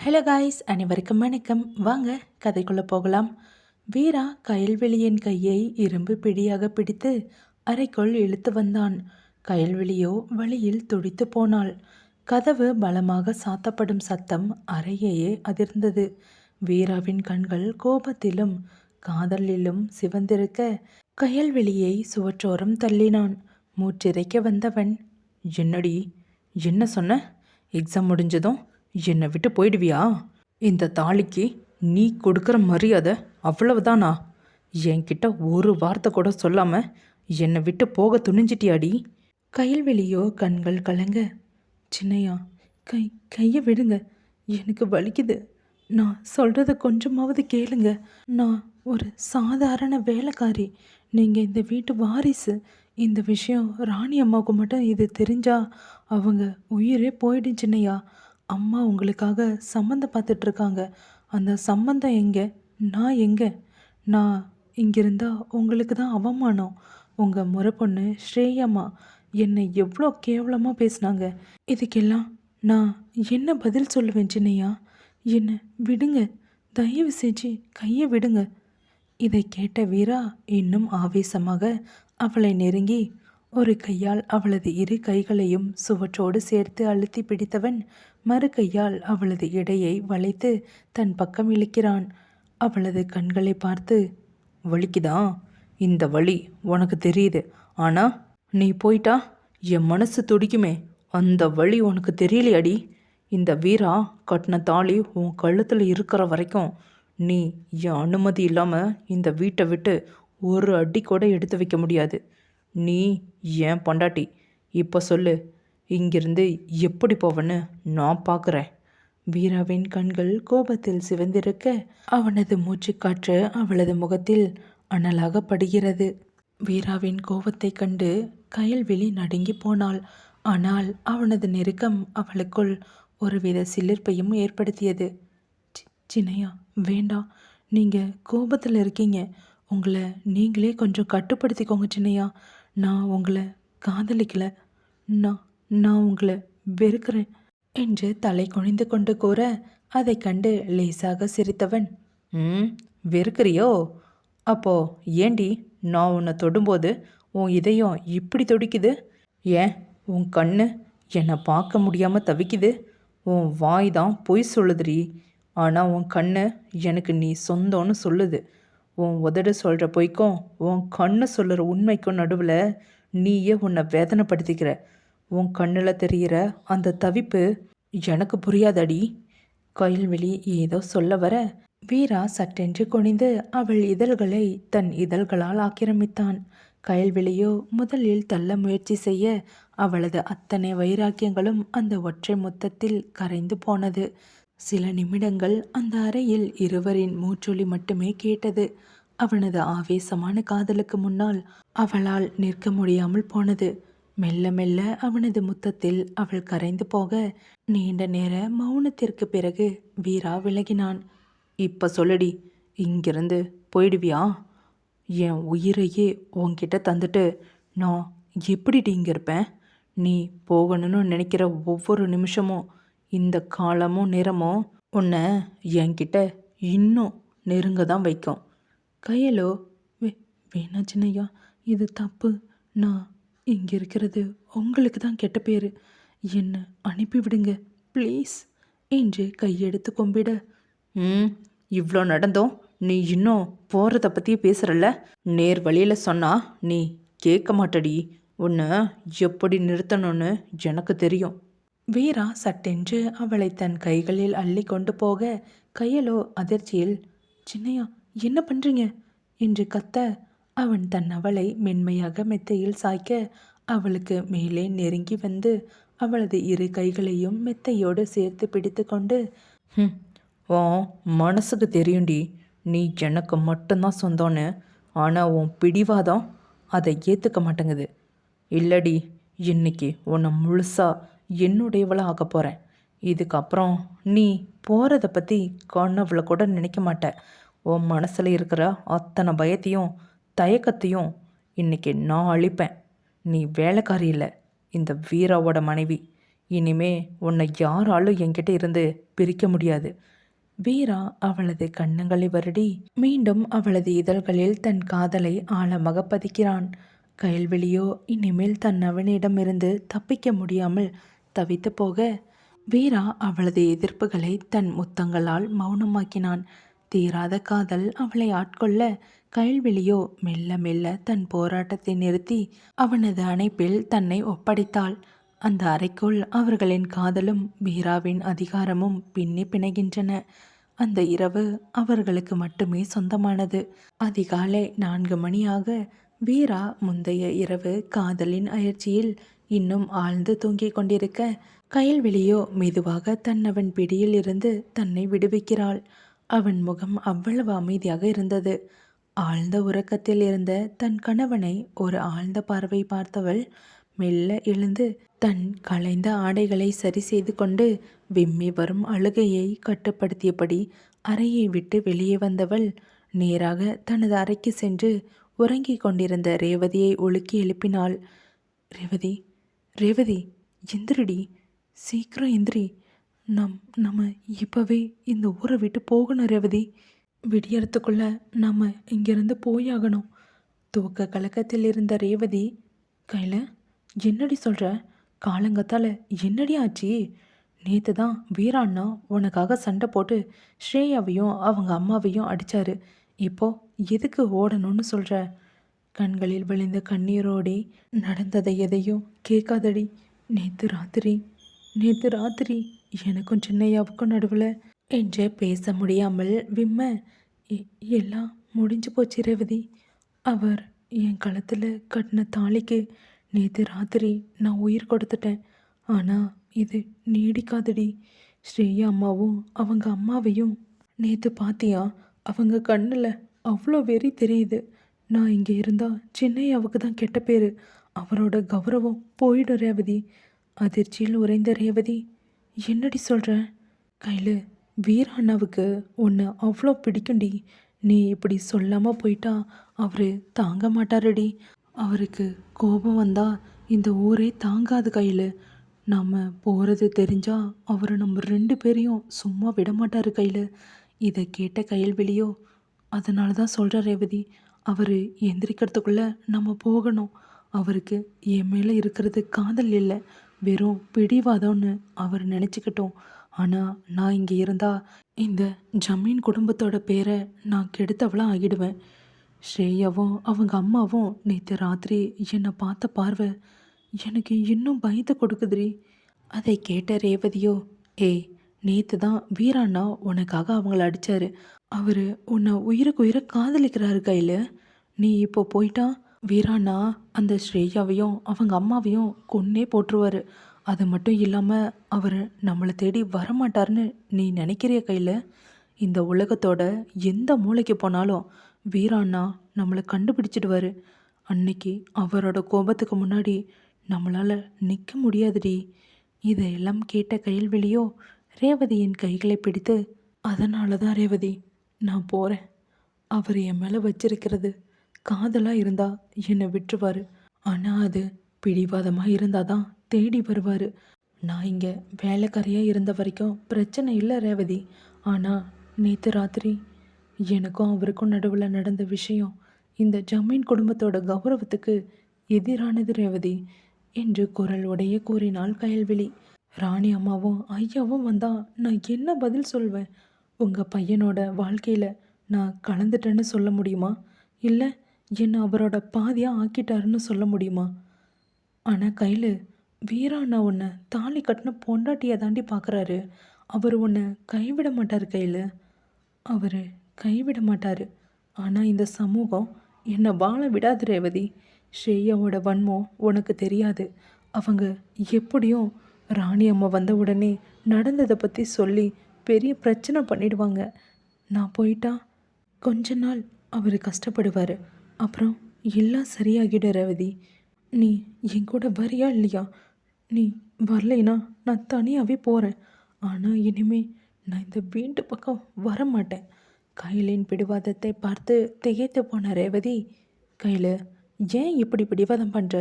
Hello guys, அனைவருக்கும் வணக்கம். வாங்க கதைக்குள்ளே போகலாம். வீரா கயல்வெளியின் கையை இரும்பு பிடியாக பிடித்து அறைக்குள் இழுத்து வந்தான். கயல்வெளியோ வழியில் துடித்து போனாள். கதவு பலமாக சாத்தப்படும் சத்தம் அறையையே அதிர்ந்தது. வீராவின் கண்கள் கோபத்திலும் காதலிலும் சிவந்திருக்க கயல்வெளியை சுவற்றோரம் தள்ளினான். மூச்சிறைக்க வந்தவன், என்னடி, என்ன சொன்ன? எக்ஸாம் முடிஞ்சதும் என்னை விட்டு போயிடுவியா? இந்த தாலிக்கு நீ கொடுக்குற மரியாதை அவ்வளவுதானா? என்கிட்ட ஒரு வார்த்தை கூட சொல்லாம என்னை விட்டு போக துணிஞ்சிட்டியாடி? கயல்வெளியோ கண்கள் கலங்க, சின்னையா, கையை விடுங்க, எனக்கு வலிக்குது. நான் சொல்கிறத கொஞ்சமாவது கேளுங்க. நான் ஒரு சாதாரண வேலைக்காரி, நீங்கள் இந்த வீட்டு வாரிசு. இந்த விஷயம் ராணி அம்மாவுக்கு மட்டும் இது தெரிஞ்சா அவங்க உயிரே போயிடும் சின்னையா. அம்மா உங்களுக்காக சம்மந்தம் பார்த்துட்ருக்காங்க. அந்த சம்மந்தம் எங்கே? நான் எங்கே? நான் இங்கிருந்தா உங்களுக்கு தான் அவமானம். உங்கள் முறை பொண்ணு ஸ்ரேயம்மா என்னை எவ்வளோ கேவலமாக பேசினாங்க. இதுக்கெல்லாம் நான் என்ன பதில் சொல்லுவேன் சின்னையா? என்னை விடுங்க, தயவு செஞ்சு கையை விடுங்க. இதை கேட்ட வீரா இன்னும் ஆவேசமாக அவளை நெருங்கி ஒரு கையால் அவளது இரு கைகளையும் சுவற்றோடு சேர்த்து அழுத்தி பிடித்தவன் மறு கையால் அவளது இடையை வளைத்து தன் பக்கம் இழுக்கிறான். அவளது கண்களை பார்த்து, வலிக்குதா? இந்த வலி உனக்கு தெரியுது, ஆனால் நீ போயிட்டா என் மனசு துடிக்குமே, அந்த வலி உனக்கு தெரியலையாடி? இந்த வீரா கட்டின தாலி உன் கழுத்தில் இருக்கிற வரைக்கும் நீ என் அனுமதி இல்லாமல் இந்த வீட்டை விட்டு ஒரு அடி கூட எடுத்து வைக்க முடியாது. நீ ஏன் பொண்டாட்டி. இப்போ சொல்லு, இங்கிருந்து எப்படி போவன்னு நான் பார்க்குறேன். வீராவின் கண்கள் கோபத்தில் சிவந்திருக்க அவனது மூச்சுக்காற்று அவளது முகத்தில் அனலாக படுகிறது. வீராவின் கோபத்தை கண்டு கயல்வெளி நடுங்கி போனாள். ஆனால் அவனது நெருக்கம் அவளுக்குள் ஒருவித சிலிர்ப்பையும் ஏற்படுத்தியது. சின்னையா, வேண்டாம், நீங்கள் கோபத்தில் இருக்கீங்க. உங்களை நீங்களே கொஞ்சம் கட்டுப்படுத்திக்கோங்க சின்னையா. நான் உங்களை காதலிக்கலை, நான் உங்களை வெறுக்கிறேன் என்று தலை குனிந்து கொண்டு கூற அதை கண்டு லேசாக சிரித்தவன், வெறுக்கிறியோ? அப்போ ஏண்டி நான் உன்னை தொடும்போது உன் இதயம் இப்படி துடிக்குது? ஏன் உன் கண்ணு என்னை பார்க்க முடியாமல் தவிக்குது? உன் வாய் தான் பொய் சொல்லுதுடி, ஆனால் உன் கண்ணு எனக்கு நீ சொந்தம்னு சொல்லுது. உன் உதடு சொல்கிற பொய்க்கும் உன் கண்ணு சொல்கிற உண்மைக்கும் நடுவில் நீயே உன்னை வேதனைப்படுத்திக்கிற. உன் கண்ணில் தெரிகிற அந்த தவிப்பு எனக்கு புரியாதடி. கயல்வெளி ஏதோ சொல்ல வர வீரா சட்டென்று குனிந்து அவள் இதழ்களை தன் இதழ்களால் ஆக்கிரமித்தான். கயல்வெளியோ முதலில் தள்ள முயற்சி செய்ய அவளது அத்தனை வைராக்கியங்களும் அந்த ஒற்றை முத்தத்தில் கரைந்து போனது. சில நிமிடங்கள் அந்த அறையில் இருவரின் மூச்சொலி மட்டுமே கேட்டது. அவனது ஆவேசமான காதலுக்கு முன்னால் அவளால் நிற்க முடியாமல் போனது. மெல்ல மெல்ல அவனது முத்தத்தில் அவள் கரைந்து போக நீண்ட நேர மௌனத்திற்கு பிறகு வீரா விலகினான். இப்போ சொல்லுடி, இங்கிருந்து போயிடுவியா? என் உயிரையே உன்கிட்ட தந்துட்டு நான் எப்படிடி இங்கே இருப்பேன்? நீ போகணும்னு நினைக்கிற ஒவ்வொரு நிமிஷமும் இந்த காலமும் நேரமும் உன்னை என்கிட்ட இன்னும் நெருங்க தான் வைக்கும். கையலோ, வேணா சின்னையா, இது தப்பு. நான் இங்கே இருக்கிறது உங்களுக்கு தான் கெட்ட பேர். என்னை அனுப்பிவிடுங்க ப்ளீஸ் என்று கையெடுத்து கும்பிட, இவ்வளோ நடந்தோம் நீ இன்னும் போகிறத பற்றி பேசுகிறல்ல? நேர் வழியில் சொன்னால் நீ கேட்க மாட்டடி. உன்னை எப்படி நிறுத்தணும்னு எனக்கு தெரியும். வீரா சட்டென்று அவளை தன் கைகளில் அள்ளி கொண்டு போக கையலோ அதிர்ச்சியில், சின்னையா, என்ன பண்ணுறீங்க என்று கத்த அவன் தன் அவளை மென்மையாக மெத்தையில் சாய்க்க அவளுக்கு மேலே நெருங்கி வந்து அவளது இரு கைகளையும் மெத்தையோடு சேர்த்து பிடித்து கொண்டு, ஓ மனசுக்கு தெரியும்டி நீ எனக்கு மட்டும்தான் சொந்தம்னு, ஆனால் உன் பிடிவாதம் அதை ஏற்றுக்க மாட்டேங்குது. இல்லடி, இன்னைக்கு உன்னை முழுசாக என்னுடையவளாக ஆக்க போகிறேன். இதுக்கப்புறம் நீ போகிறத பற்றி கனவுல கூட நினைக்க மாட்டேன். உன் மனசில் இருக்கிற அத்தனை பயத்தையும் தயக்கத்தையும் இன்னைக்கு நான் அழிப்பேன். நீ வேலைக்காரி இல்லை, இந்த வீராவோட மனைவி. இனிமே உன்னை யாராலும் என்கிட்ட இருந்து பிரிக்க முடியாது. வீரா அவளது கன்னங்களை வருடி மீண்டும் அவளது இதழ்களில் தன் காதலை ஆழமாக பதிக்கிறான். கயல்விழியோ இனிமேல் தன் அவனிடமிருந்து தப்பிக்க முடியாமல் தவித்து போக, வீரா அவளது எதிர்ப்புகளை தன் முத்தங்களால் மௌனமாக்கினான். தீராத காதல் அவளை ஆட்கொள்ள கயல்விழியோ மெல்ல மெல்ல தன் போராட்டத்தை நிறுத்தி அவனது அணைப்பில் தன்னை ஒப்படைத்தாள். அந்த அறைக்குள் அவர்களின் காதலும் வீராவின் அதிகாரமும் பின்னி பிணைகின்றன. அந்த இரவு அவர்களுக்கு மட்டுமே சொந்தமானது. அதிகாலை 4 மணியாக வீரா முந்தைய இரவு காதலின் அயற்சியில் இன்னும் ஆழ்ந்து தூங்கிக் கொண்டிருக்க, கயல்விழியோ மெதுவாக அவன் பிடியில் இருந்து தன்னை விடுவிக்கிறாள். அவன் முகம் அவ்வளவு அமைதியாக இருந்தது. ஆழ்ந்த உறக்கத்தில் இருந்த தன் கணவனை ஒரு ஆழ்ந்த பார்வை பார்த்தவள் மெல்ல எழுந்து தன் களைந்த ஆடைகளை சரி செய்து கொண்டு விம்மி வரும் அழுகையை கட்டுப்படுத்தியபடி அறையை விட்டு வெளியே வந்தவள் நேராக தனது அறைக்கு சென்று உறங்கிக் கொண்டிருந்த ரேவதியை ஒழுக்கி எழுப்பினாள். ரேவதி, ரேவதி, எந்திரிடி, சீக்கிரம் எந்திரி. நம்ம இப்போவே இந்த ஊரை விட்டு போகணும் ரேவதி. விடியறதுக்குள்ள நம்ம இங்கிருந்து போயாகணும். தூக்க கலக்கத்தில் இருந்த ரேவதி, கையில் என்னடி சொல்கிற? காலங்கத்தால் என்னடி ஆச்சு? நேற்று தான் வீராண்ணா உனக்காக சண்டை போட்டு ஸ்ரேயாவையும் அவங்க அம்மாவையும் அடித்தாரு. இப்போ எதுக்கு ஓடணும்னு சொல்கிற? கண்களில் விழுந்த கண்ணீரோடே, நடந்ததை எதையும் கேட்காதடி. நேற்று ராத்திரி எனக்கும் சின்னையாவுக்கும் நடுவில் என்று பேச முடியாமல் விம்ம, எல்லாம் முடிஞ்சு போச்சு ரேவதி. அவர் என் கழுத்தில் கட்டின தாலிக்கு நேற்று ராத்திரி நான் உயிர் கொடுத்துட்டேன். ஆனால் இது நீடிக்காதடி. ஸ்ரேயா அம்மாவும் அவங்க அம்மாவையும் நேற்று பார்த்தியா? அவங்க கண்ணில் அவ்வளோ வெறி தெரியுது. நான் இங்கே இருந்தால் சின்னையாவுக்கு தான் கெட்ட பேர். அவரோட கௌரவம் போயிடும் ரேவதி. அதிர்ச்சியில் உறைந்த ரேவதி, என்னடி சொல்கிற? கையில் வீராண்ணாவுக்கு உன்னை அவ்வளோ பிடிக்கும்டி. நீ இப்படி சொல்லாமல் போயிட்டா அவர் தாங்க மாட்டாரடி. அவருக்கு கோபம் வந்தால் இந்த ஊரே தாங்காது. கையில் நாம் போகிறது தெரிஞ்சா அவர் நம்ம 2 பேரையும் சும்மா விட மாட்டார் கையில். இதை கேட்ட கயல்விழியோ, அதனால தான் சொல்கிற ரேவதி, அவர் எந்திரிக்கிறதுக்குள்ளே நம்ம போகணும். அவருக்கு என் மேலே இருக்கிறது காதல் இல்லை, வெறும் பிடிவாதம்னு அவர் நினச்சிக்கிட்டோம். ஆனால் நான் இங்கே இருந்தால் இந்த ஜமீன் குடும்பத்தோட பேரை நான் கெடுத்தவளாக ஆகிடுவேன். ஸ்ரேயாவும் அவங்க அம்மாவும் நேற்று ராத்திரி என்னை பார்த்த பார்வை எனக்கு இன்னும் பயத்தை கொடுக்குதுடி. அதை கேட்ட ரேவதியோ, ஏய், நேற்று தான் வீராண்ணா உனக்காக அவங்கள அடித்தார். அவர் உன்னை உயிருக்கு உயிரை காதலிக்கிறாரு கையில். நீ இப்போ போயிட்டா வீராண்ணா அந்த ஸ்ரேயாவையும் அவங்க அம்மாவையும் கொன்னே போட்டுருவார். அது மட்டும் இல்லாமல் அவர் நம்மளை தேடி வரமாட்டார்னு நீ நினைக்கிறிய கையில்? இந்த உலகத்தோட எந்த மூளைக்கு போனாலும் வீராண்ணா நம்மளை கண்டுபிடிச்சிடுவார். அன்னைக்கு அவரோட கோபத்துக்கு முன்னாடி நம்மளால் நிற்க முடியாதுடி. இதையெல்லாம் கேட்ட கயல்விழியோ ரேவதியின் கைகளை பிடித்து, அதனால தான் ரேவதி நான் போகிறேன். அவர் என் மேலே வச்சிருக்கிறது காதலாக இருந்தால் என்னை விட்டுருவார். ஆனால் அது பிடிவாதமாக இருந்தால் தான் தேடி வருவார். நான் இங்கே வேலைக்காரியாக இருந்த வரைக்கும் பிரச்சனை இல்லை ரேவதி. ஆனால் நேற்று ராத்திரி எனக்கும் அவருக்கும் நடுவில் நடந்த விஷயம் இந்த ஜமீன் குடும்பத்தோட கௌரவத்துக்கு எதிரானது ரேவதி என்று குரல் உடைய கூறினாள் கயல்விழி. ராணி அம்மாவும் ஐயாவும் வந்தால் நான் என்ன பதில் சொல்வேன்? உங்கள் பையனோட வாழ்க்கையில் நான் கலந்துட்டேன்னு சொல்ல முடியுமா? இல்லை என்னை அவரோட பாதியாக ஆக்கிட்டாருன்னு சொல்ல முடியுமா? ஆனால் கையில் வீராண்ணா உன்னை தாலி கட்டின பொண்டாட்டியை தாண்டி பார்க்குறாரு. அவர் உன்னை கைவிட மாட்டார் கையில். அவர் கைவிட மாட்டார். ஆனால் இந்த சமூகம் என்னை வாழ விடாது ரேவதி. ஸ்ரேயாவோட வன்மம் உனக்கு தெரியாது. அவங்க எப்படியும் ராணி அம்மா வந்த உடனே நடந்ததை பற்றி சொல்லி பெரிய பிரச்சனை பண்ணிடுவாங்க. நான் போயிட்டா கொஞ்ச நாள் அவர் கஷ்டப்படுவார். அப்புறம் எல்லாம் சரியாகிடும் ரேவதி. நீ என் கூட வரியா இல்லையா? நீ வரலைன்னா நான் தனியாகவே போகிறேன். ஆனால் இனிமே நான் இந்த வீட்டு பக்கம் வரமாட்டேன். கையிலின் பிடிவாதத்தை பார்த்து திகைத்து போன ரேவதி, கையில் ஏன் இப்படி பிடிவாதம் பண்ணுற?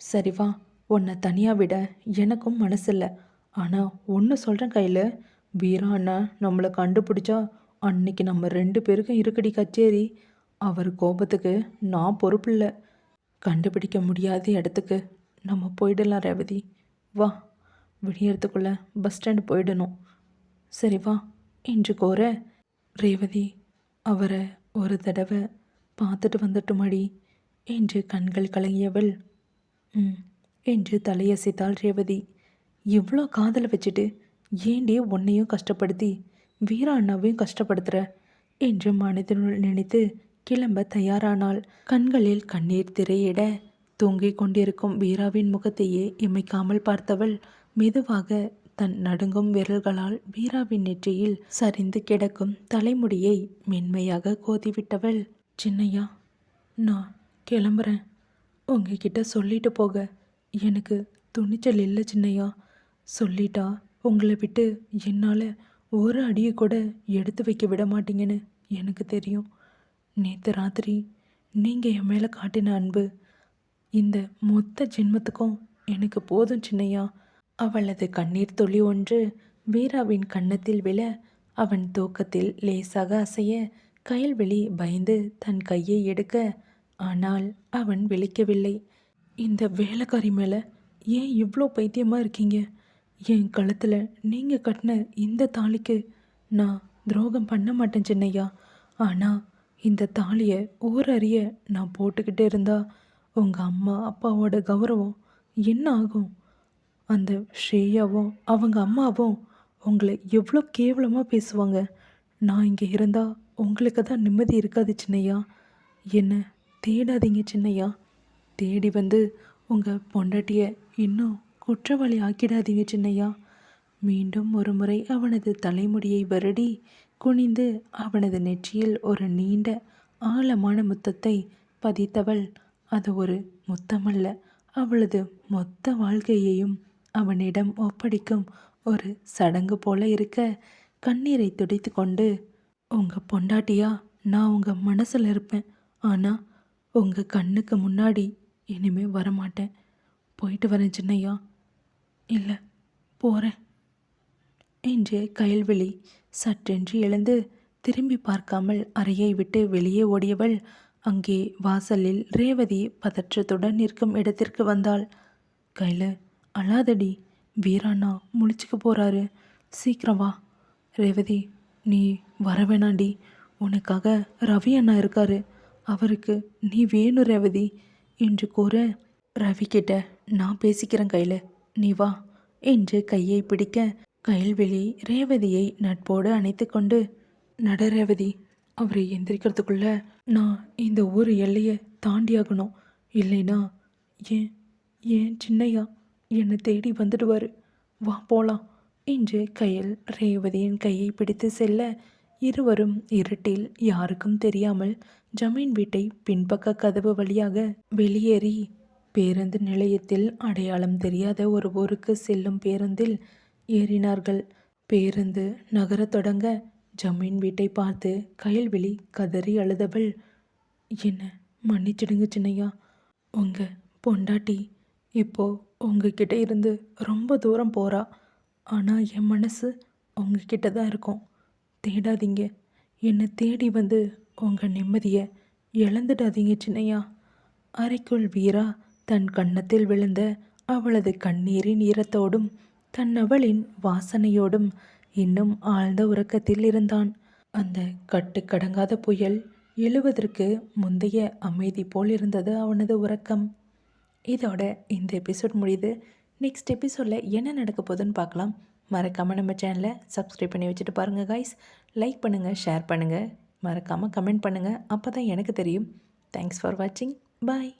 சரி வா, உன்னை தனியாக விட எனக்கும் மனசில்ல. ஆனால் ஒன்று சொல்கிறேன் கையில், வீரா அண்ணா நம்மளை கண்டுபிடிச்சா அன்னைக்கு நம்ம 2 பேருக்கும் இருக்குடி கச்சேரி. அவர் கோபத்துக்கு நான் பொறுப்பில்ல. கண்டுபிடிக்க முடியாத இடத்துக்கு நம்ம போயிடலாம் ரேவதி. வா, விடியறதுக்குள்ளே பஸ் ஸ்டாண்டு போயிடணும். சரி வா என்று கோர, ரேவதி அவரை ஒரு தடவை பார்த்துட்டு வந்துட்டுமாடி என்று கண்கள் கலங்கியவள், ம் என்று தலையசைத்தாள் ரேவதி. இவ்வளோ காதலை வச்சுட்டு ஏண்டி உன்னையும் கஷ்டப்படுத்தி வீரா அண்ணாவையும் கஷ்டப்படுத்துகிற என்று மனதினுள் நினைத்து கிளம்ப தயாரானாள். கண்களில் கண்ணீர் திரையிட தூங்கிக் கொண்டிருக்கும் வீராவின் முகத்தையே இமைக்காமல் பார்த்தவள் மெதுவாக தன் நடுங்கும் விரல்களால் வீராவின் நெற்றியில் சரிந்து கிடக்கும் தலைமுடியை மென்மையாக கோதிவிட்டவள், சின்னையா நான் கிளம்புறேன். உங்ககிட்ட சொல்லிட்டு போக எனக்கு துணிச்சல் இல்லை சின்னையா. சொல்லிட்டா உங்களை விட்டு என்னால் ஒரு அடியை கூட எடுத்து வைக்க விட மாட்டீங்கன்னு எனக்கு தெரியும். நேற்று ராத்திரி நீங்கள் என் மேலே காட்டின அன்பு இந்த மொத்த ஜென்மத்துக்கும் எனக்கு போதும் சின்னையா. அவளது கண்ணீர் துளி ஒன்று வீராவின் கன்னத்தில் விழ அவன் தூக்கத்தில் லேசாக அசைய கயல்விழி பயந்து தன் கையை எடுக்க, ஆனால் அவன் விழிக்கவில்லை. இந்த வேலைக்காரி மேலே ஏன் இவ்வளோ பைத்தியமாக இருக்கீங்க? என் கழுத்தில் நீங்கள் கட்டின இந்த தாலிக்கு நான் துரோகம் பண்ண மாட்டேன் சின்னையா. ஆனால் இந்த தாலியை ஊரறிய நான் போட்டுக்கிட்டே இருந்தா உங்கள் அம்மா அப்பாவோட கௌரவம் என்ன ஆகும்? அந்த ஸ்ரேயாவும் அவங்க அம்மாவும் உங்களை எவ்வளோ கேவலமாக பேசுவாங்க. நான் இங்கே இருந்தால் உங்களுக்கு தான் நிம்மதி இருக்காது சின்னையா. என்னை தேடாதீங்க சின்னையா. தேடி வந்து உங்கள் பொண்டாட்டியை இன்னும் குற்றவாளி ஆக்கிடாதீங்க சின்னையா. மீண்டும் ஒரு முறை அவனது தலைமுடியை வருடி குனிந்து அவனது நெற்றியில் ஒரு நீண்ட ஆழமான முத்தத்தை பதித்தவள். அது ஒரு முத்தமல்ல, அவளது மொத்த வாழ்க்கையையும் அவனிடம் ஒப்படைக்கும் ஒரு சடங்கு போல இருக்க, கண்ணீரை துடைத்து கொண்டு, உங்கள் பொண்டாட்டியா நான் உங்கள் மனசில் இருப்பேன். ஆனால் உங்கள் கண்ணுக்கு முன்னாடி இனிமே வரமாட்டேன். போயிட்டு வரேன் சின்னையா. இல்லை, போகிறேன் என்று கயல்விழி சற்றென்று எழுந்து திரும்பி பார்க்காமல் அறையை விட்டு வெளியே ஓடியவள் அங்கே வாசலில் ரேவதி பதற்றத்துடன் நிற்கும் இடத்திற்கு வந்தாள். கையில், அழாதடி, வீராண்ணா முழிச்சுக்க போகிறாரு, சீக்கிரம் வா. ரேவதி, நீ வர வேணாண்டி, உனக்காக ரவி அண்ணா இருக்காரு, அவருக்கு நீ வேணும் ரேவதி என்று கூற, ரவி கிட்ட நான் பேசிக்கிறேன் கையில், நீ வா என்று கையை பிடிக்க கயல்விழி ரேவதியை நட்போடு அணைத்து கொண்டு, நட ரேவதி, அவரை எந்திரிக்கிறதுக்குள்ள நான் இந்த ஊர் எல்லையை தாண்டியாகணும். இல்லைனா ஏன் ஏன் சின்னையா என்னை தேடி வந்துடுவார். வா போகலாம் என்று கயல் ரேவதியின் கையை பிடித்து செல்ல, இருவரும் இருட்டில் யாருக்கும் தெரியாமல் ஜமீன் வீட்டை பின்பக்க கதவு வழியாக வெளியேறி பேருந்து நிலையத்தில் அடையாளம் தெரியாத ஒரு ஊருக்கு செல்லும் பேருந்தில் ஏறினார்கள். பேருந்து நகரத் தொடங்க ஜமீன் வீட்டை பார்த்து கயல்விழி கதறி அழுதவள், என்ன மன்னிச்சிடுங்க சின்னையா. உங்கள் பொண்டாட்டி இப்போ உங்ககிட்ட இருந்து ரொம்ப தூரம் போகிறா. ஆனால் என் மனசு உங்ககிட்ட தான் இருக்கும். தேடாதீங்க, என்னை தேடி வந்து உங்கள் நிம்மதியை இழந்துடாதீங்க சின்னையா. அறைக்குள் வீரா தன் கன்னத்தில் விழுந்த அவளது கண்ணீரின் ஈரத்தோடும் தன் அவளின் வாசனையோடும் இன்னும் ஆழ்ந்த உறக்கத்தில் இருந்தான். அந்த கட்டுக்கடங்காத புயல் எழுவதற்கு முந்தைய அமைதி போல் இருந்தது அவனது உறக்கம். இதோட இந்த எபிசோட் முடியுது. நெக்ஸ்ட் எபிசோடில் என்ன நடக்க போகுதுன்னு பார்க்கலாம். மறக்காமல் நம்ம சேனலை சப்ஸ்கிரைப் பண்ணி வச்சுட்டு பாருங்கள் காய்ஸ். லைக் பண்ணுங்கள், ஷேர் பண்ணுங்கள், மறக்காமல் கமெண்ட் பண்ணுங்கள். அப்போ தான் எனக்கு தெரியும். தேங்க்ஸ் ஃபார் வாட்சிங். பாய்.